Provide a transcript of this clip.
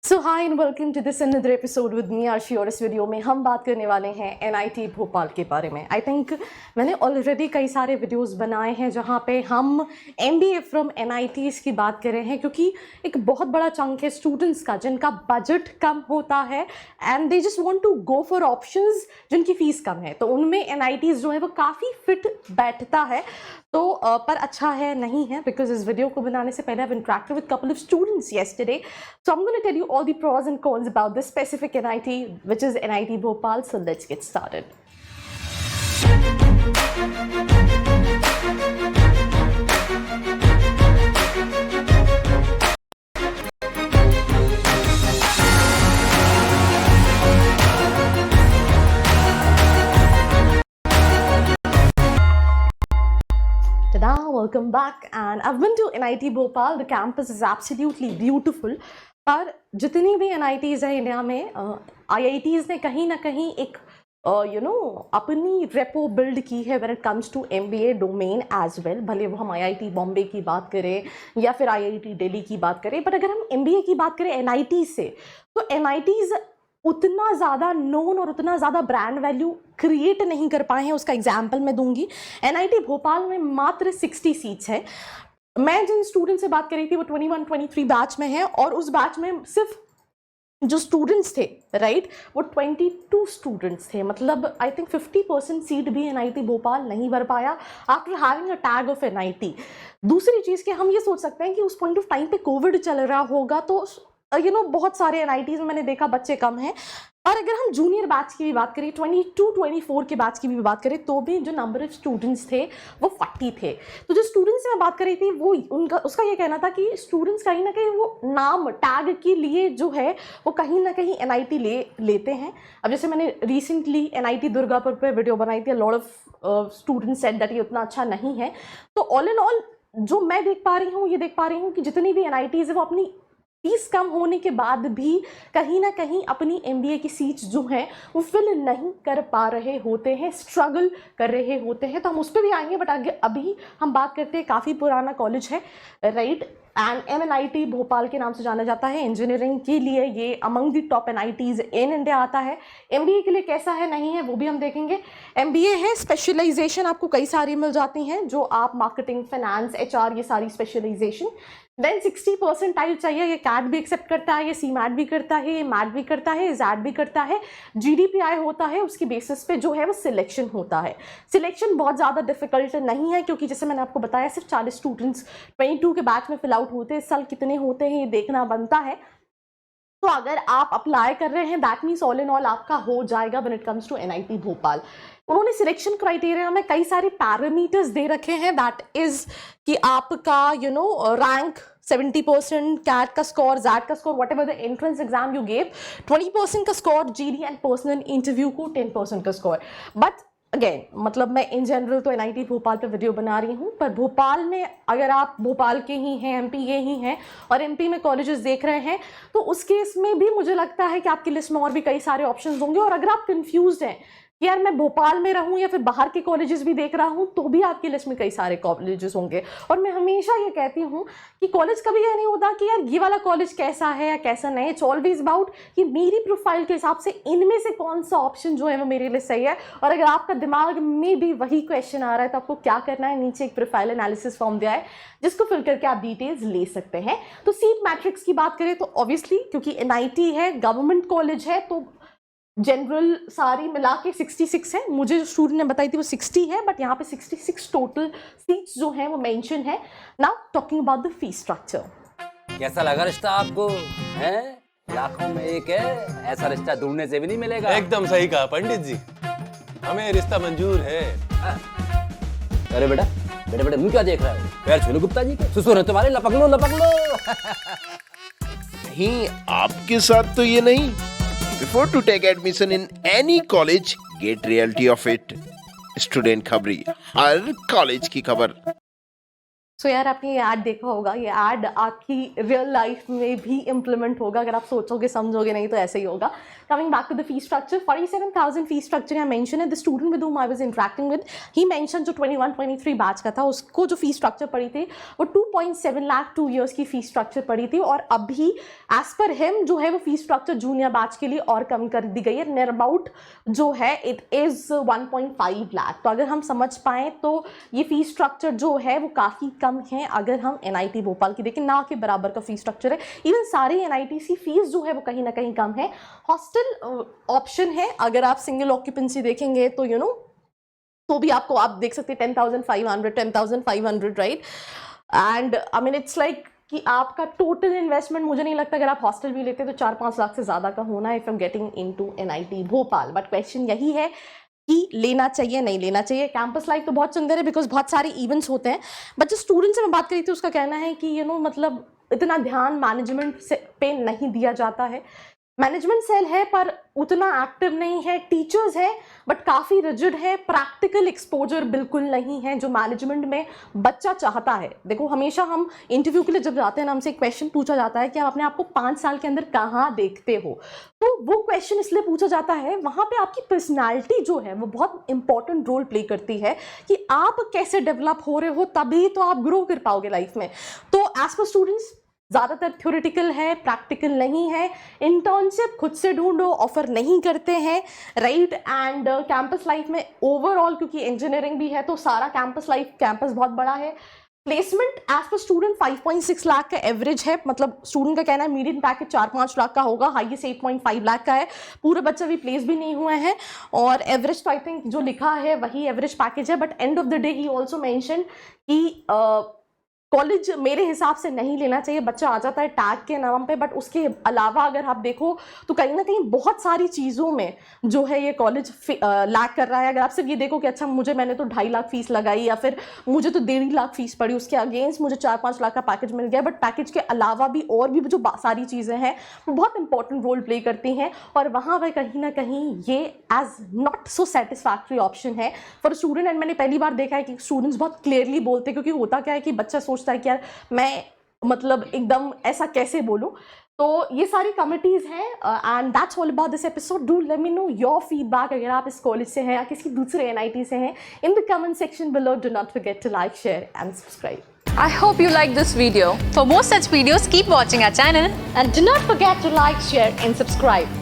So hi and welcome to this another episode with me Aarshi. और इस video में हम बात करने वाले हैं एनआईटी भोपाल के बारे में। आई थिंक मैंने ऑलरेडी कई सारे वीडियोस बनाए हैं जहां पे हम एमबीए फ्रॉम एनआईटीज़ की बात कर रहे हैं, क्योंकि एक बहुत बड़ा चंक है स्टूडेंट्स का जिनका बजट कम होता है and they just want to go for options जिनकी फीस कम है, तो उनमें एनआईटीज़ जो है वो काफ़ी फिट बैठता है। तो पर अच्छा है नहीं है, बिकॉज इस वीडियो को बनाने से पहले I have interacted with couple of students yesterday, so I'm going to tell you all the pros and cons about this specific NIT, which is NIT Bhopal. So let's get started. Tada, welcome back, and I've been to NIT Bhopal. The campus is absolutely beautiful. पर जितनी भी NITs है India में, IITs ने कहीं ना कहीं एक अपनी रेपो बिल्ड की है when it comes to MBA domain as well. भले वो हम IIT बॉम्बे की बात करें या फिर IIT दिल्ली की बात करें, बट अगर हम MBA की बात करें NIT से, तो NITs उतना ज़्यादा नोन और उतना ज़्यादा ब्रांड वैल्यू क्रिएट नहीं कर पाए हैं। उसका एग्जाम्पल मैं दूंगी। NIT भोपाल में मात्र 60 सीट्स है। मैं जिन स्टूडेंट से बात कर रही थी वो 21-23 बैच में है, और उस बैच में सिर्फ जो स्टूडेंट्स थे राइट वो 22 स्टूडेंट्स थे। मतलब आई थिंक 50% सीट भी NIT भोपाल नहीं भर पाया after having a tag of NIT। दूसरी चीज़ कि हम ये सोच सकते हैं कि उस पॉइंट ऑफ टाइम पे कोविड चल रहा होगा, तो बहुत सारे NITs में मैंने देखा बच्चे कम हैं। और अगर हम जूनियर बैच की भी बात करें, 22-24 के बैच की भी बात करें, तो भी जो नंबर ऑफ स्टूडेंट्स थे वो 40 थे। तो जो स्टूडेंट्स से मैं बात कर रही थी वो उसका ये कहना था कि स्टूडेंट्स कहीं ना कहीं वो नाम टैग के लिए जो है वो कहीं ना कहीं NIT लेते हैं। अब जैसे मैंने रिसेंटली NIT दुर्गापुर पे वीडियो बनाई थी, lot of students said that ये उतना अच्छा नहीं है। तो ऑल इन ऑल जो मैं देख पा रही हूँ, ये देख पा रही हूँ कि जितनी भी NITs है वो अपनी फीस कम होने के बाद भी कहीं ना कहीं अपनी MBA की सीट्स जो हैं वो फिल नहीं कर पा रहे होते हैं, स्ट्रगल कर रहे होते हैं। तो हम उस पर भी आएंगे, बट आगे अभी हम बात करते हैं, काफ़ी पुराना कॉलेज है राइट, एंड MNIT भोपाल के नाम से जाना जाता है। इंजीनियरिंग के लिए ये among the top NITs in India आता है। MBA के लिए कैसा है नहीं है वो भी हम देखेंगे। MBA है, स्पेशलाइजेशन आपको कई सारी मिल जाती हैं, जो आप मार्केटिंग, फाइनेंस, HR, ये सारी स्पेशलाइजेशन। देन 60 परसेंटाइल चाहिए। ये कैट भी एक्सेप्ट करता है, ये CMAT भी करता है, ये मैट भी करता है, ZAT भी करता है, GDPI होता है। उसकी बेसिस पे जो है वो सिलेक्शन होता है। सिलेक्शन बहुत ज़्यादा डिफिकल्ट नहीं है, क्योंकि जैसे मैंने आपको बताया सिर्फ 40 स्टूडेंट्स 22 के बैच में फिल आउट होते हैं। इस साल कितने होते हैं ये देखना बनता है। तो अगर आप अप्लाई कर रहे हैं that means all in all आपका हो जाएगा when it comes to NIT Bhopal. उन्होंने सिलेक्शन क्राइटेरिया में कई सारे पैरामीटर्स दे रखे हैं, दैट इज कि आपका रैंक 70%, कैट का स्कोर, ZAT का score, what ever the entrance exam you gave, 20% का score, GD and personal interview को 10% का स्कोर। बट अगेन मतलब मैं इन जनरल तो NIT भोपाल पे वीडियो बना रही हूँ, पर भोपाल में अगर आप भोपाल के ही हैं, MP के ही हैं और MP में कॉलेजेस देख रहे हैं, तो उस केस में भी मुझे लगता है कि आपकी लिस्ट में और भी कई सारे ऑप्शंस होंगे। और अगर आप कंफ्यूज्ड हैं कि यार मैं भोपाल में रहूं या फिर बाहर के कॉलेजेस भी देख रहा हूं, तो भी आपकी लिस्ट में कई सारे कॉलेजेस होंगे। और मैं हमेशा ये कहती हूं कि कॉलेज कभी यह नहीं होता कि यार ये वाला कॉलेज कैसा है या कैसा नहीं। इट्स ऑलवेज अबाउट कि मेरी प्रोफाइल के हिसाब से इनमें से कौन सा ऑप्शन जो है वो मेरे लिए सही है। और अगर आपका दिमाग में भी वही क्वेश्चन आ रहा है तो आपको क्या करना है, नीचे एक प्रोफाइल एनालिसिस फॉर्म दिया है जिसको फिल करके आप डिटेल्स ले सकते हैं। तो सीट मैट्रिक्स की बात करें तो ऑब्वियसली क्योंकि NIT है, गवर्नमेंट कॉलेज है, तो जनरल सारी मिला के 66 है। मुझे जो स्टूडेंट ने बताई थी वो 60 है, बट यहाँ पे 66 टोटल सीट्स जो हैं वो मेंशन है। Now talking about the fee structure. कैसा लगा रिश्ता आपको? हैं? लाखों में एक है, ऐसा रिश्ता ढूंढने से भी नहीं मिलेगा। एकदम सही कहा पंडित जी, हमें रिश्ता मंजूर है। अरे बेटा बेटा बेटा मुझे क्या देख रहा है? पैर छू लो गुप्ता जी के, सुसुर है तुम्हारे, लपक लो लपक लो। नहीं, आपके साथ तो ये नहीं। Before to take admission in any college, get reality of it. Student खबरी, हर कॉलेज की खबर। सो यार आपने ये ऐड देखा होगा, ये ऐड आपकी रियल लाइफ में भी इम्प्लीमेंट होगा अगर आप सोचोगे समझोगे, नहीं तो ऐसे ही होगा. Coming back to the fee structure, 47,000 fee structure I mentioned है. The student with whom I was interacting with, he mentioned जो 21-23 बैच का था उसको जो फी स्ट्रक्चर पड़ी थी वो 2.7 लाख 2 years की फी स्ट्रक्चर पड़ी थी, और अभी एज पर हिम जो है वो फी स्ट्रक्चर जूनियर बैच के लिए और कम कर दी गई है. नियर अबाउट जो है इट इज़ 1.5 लाख. तो अगर हम समझ पाएँ तो ये फी स्ट्रक्चर जो है वो काफ़ी कम है अगर हम NIT भोपाल की देखें, ना के बराबर का फी स्ट्रक्चर है. इवन सारी NITs की फीस जो है वो कहीं ना कहीं कम है. हॉस्टल ऑप्शन है, अगर आप सिंगल ऑक्यूपेंसी देखेंगे तो तो भी आपको आप देख सकते हैं 10,500 right. And I mean it's like कि आपका टोटल इन्वेस्टमेंट मुझे नहीं लगता अगर आप हॉस्टल भी लेते हैं तो 4-5 लाख से ज़्यादा का होना है if am getting into NIT Bhopal. But question यही है कि लेना चाहिए नहीं लेना चाहिए. कैंपस लाइफ तो बहुत सुंदर है बिकॉज बहुत सारे इवेंट्स होते हैं, बट जो स्टूडेंट से मैं बात करी थी उसका कहना है कि मतलब इतना ध्यान मैनेजमेंट से पे नहीं दिया जाता है. मैनेजमेंट सेल है पर उतना एक्टिव नहीं है. टीचर्स है बट काफ़ी रिजिड है. प्रैक्टिकल एक्सपोजर बिल्कुल नहीं है जो मैनेजमेंट में बच्चा चाहता है. देखो हमेशा हम इंटरव्यू के लिए जब जाते हैं ना हमसे एक क्वेश्चन पूछा जाता है कि आप अपने आप को 5 साल के अंदर कहाँ देखते हो. तो वो क्वेश्चन इसलिए पूछा जाता है, वहाँ पे आपकी पर्सनैलिटी जो है वो बहुत इंपॉर्टेंट रोल प्ले करती है कि आप कैसे डेवलप हो रहे हो, तभी तो आप ग्रो कर पाओगे लाइफ में. तो एज पर स्टूडेंट्स ज़्यादातर थ्योरेटिकल है, प्रैक्टिकल नहीं है. इंटर्नशिप खुद से ढूंढो, ऑफर नहीं करते हैं राइट. एंड कैंपस लाइफ में ओवरऑल क्योंकि इंजीनियरिंग भी है तो सारा कैंपस बहुत बड़ा है. Placement as per student 5.6 lakh का एवरेज है. मतलब स्टूडेंट का कहना है मीडियम पैकेज 4-5 लाख का होगा, हाईएस्ट 8.5 लाख का है. पूरे बच्चे भी प्लेस भी नहीं हुए हैं और एवरेज तो आई थिंक जो लिखा है वही एवरेज पैकेज है. But end of the day he also mention कि कॉलेज मेरे हिसाब से नहीं लेना चाहिए. बच्चा आ जाता है टैग के नाम पे, बट उसके अलावा अगर आप देखो तो कहीं ना कहीं बहुत सारी चीज़ों में जो है ये कॉलेज लैक कर रहा है. अगर आप सिर्फ ये देखो कि अच्छा मैंने तो 2.5 लाख फीस लगाई या फिर मुझे तो 1.5 लाख फीस पड़ी, उसके अगेंस्ट मुझे 4-5 लाख का पैकेज मिल गया, बट पैकेज के अलावा भी और भी जो सारी चीज़ें हैं वो बहुत इंपॉर्टेंट रोल प्ले करती हैं. और वहाँ पर कहीं ना कहीं ये as not so satisfactory option है फॉर स्टूडेंट. एंड मैंने पहली बार देखा है कि स्टूडेंट्स बहुत क्लियरली बोलते हैं, क्योंकि होता क्या है कि बच्चा सोचता है कि यार मैं मतलब एकदम ऐसा कैसे बोलूं. तो ये सारी कमिटीज हैं and that's all about this episode. Do let me know your feedback अगर आप इस कॉलेज से हैं या किसी दूसरे NIT से हैं in the comment section below. Do not forget to like, share and subscribe. I hope you liked this video. For more such videos, keep watching our channel. And do not forget to like, share and subscribe.